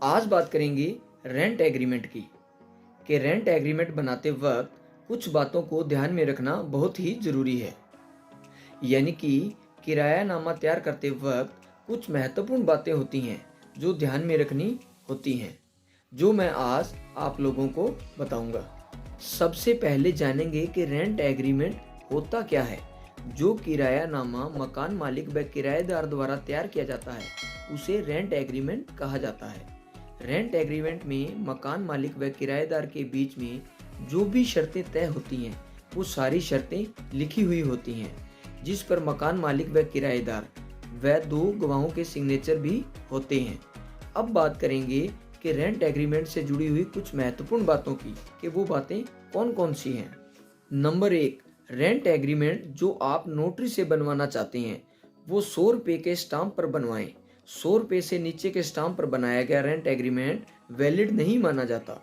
आज बात करेंगे रेंट एग्रीमेंट की कि रेंट एग्रीमेंट बनाते वक्त कुछ बातों को ध्यान में रखना बहुत ही ज़रूरी है। यानी कि किरायानामा तैयार करते वक्त कुछ महत्वपूर्ण बातें होती हैं जो ध्यान में रखनी होती हैं, जो मैं आज आप लोगों को बताऊंगा। सबसे पहले जानेंगे कि रेंट एग्रीमेंट होता क्या है। जो किरायानामा मकान मालिक व किराएदार द्वारा तैयार किया जाता है उसे रेंट एग्रीमेंट कहा जाता है। रेंट एग्रीमेंट में मकान मालिक व किराएदार के बीच में जो भी शर्तें तय होती हैं वो सारी शर्तें लिखी हुई होती हैं, जिस पर मकान मालिक व किराएदार व दो गवाहों के सिग्नेचर भी होते हैं। अब बात करेंगे कि रेंट एग्रीमेंट से जुड़ी हुई कुछ महत्वपूर्ण बातों की कि वो बातें कौन कौन सी हैं। नंबर 1, रेंट एग्रीमेंट जो आप नोटरी से बनवाना चाहते हैं वो 100 रुपये के स्टाम्प पर बनवाएं। 100 रुपये से नीचे के स्टाम्प पर बनाया गया रेंट एग्रीमेंट वैलिड नहीं माना जाता।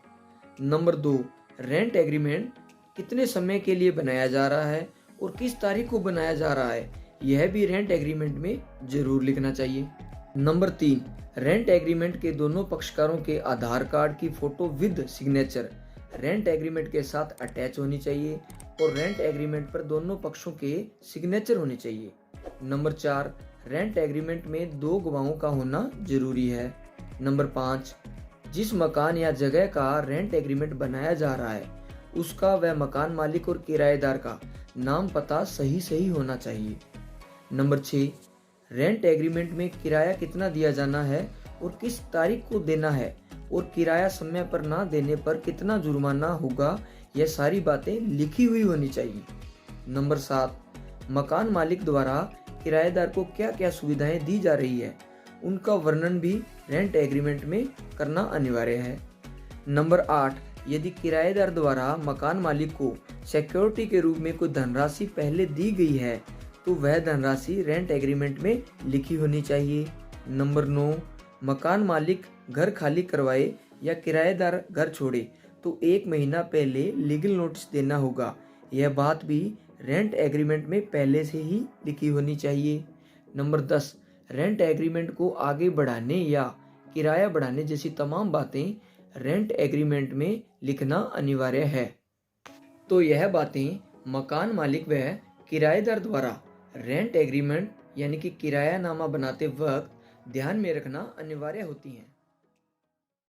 नंबर 2, रेंट एग्रीमेंट कितने समय के लिए बनाया जा रहा है और किस तारीख को बनाया जा रहा है, यह भी रेंट एग्रीमेंट में जरूर लिखना चाहिए। नंबर 3, रेंट एग्रीमेंट के दोनों पक्षकारों के आधार कार्ड की photo with signature rent agreement के साथ अटैच होनी चाहिए और रेंट एग्रीमेंट पर दोनों पक्षों के सिग्नेचर होने चाहिए। नंबर 4, रेंट एग्रीमेंट में दो गवाहों का होना जरूरी है। नंबर 5, जिस मकान या जगह का रेंट एग्रीमेंट बनाया जा रहा है उसका व मकान मालिक और किराएदार का नाम पता सही होना चाहिए। नंबर 6, रेंट एग्रीमेंट में किराया कितना दिया जाना है और किस तारीख को देना है और किराया समय पर ना देने पर कितना जुर्माना होगा, यह सारी बातें लिखी हुई होनी चाहिए। नंबर 7, मकान मालिक द्वारा किराएदार को क्या क्या सुविधाएं दी जा रही है उनका वर्णन भी रेंट एग्रीमेंट में करना अनिवार्य है। नंबर 8, यदि किराएदार द्वारा मकान मालिक को सिक्योरिटी के रूप में कोई धनराशि पहले दी गई है तो वह धनराशि रेंट एग्रीमेंट में लिखी होनी चाहिए। नंबर 9, मकान मालिक घर खाली करवाए या किराएदार घर छोड़े तो 1 महीना पहले लीगल नोटिस देना होगा, यह बात भी रेंट एग्रीमेंट में पहले से ही लिखी होनी चाहिए। नंबर 10, रेंट एग्रीमेंट को आगे बढ़ाने या किराया बढ़ाने जैसी तमाम बातें रेंट एग्रीमेंट में लिखना अनिवार्य है। तो यह बातें मकान मालिक व किराएदार द्वारा रेंट एग्रीमेंट यानी कि किरायानामा बनाते वक्त ध्यान में रखना अनिवार्य होती हैं।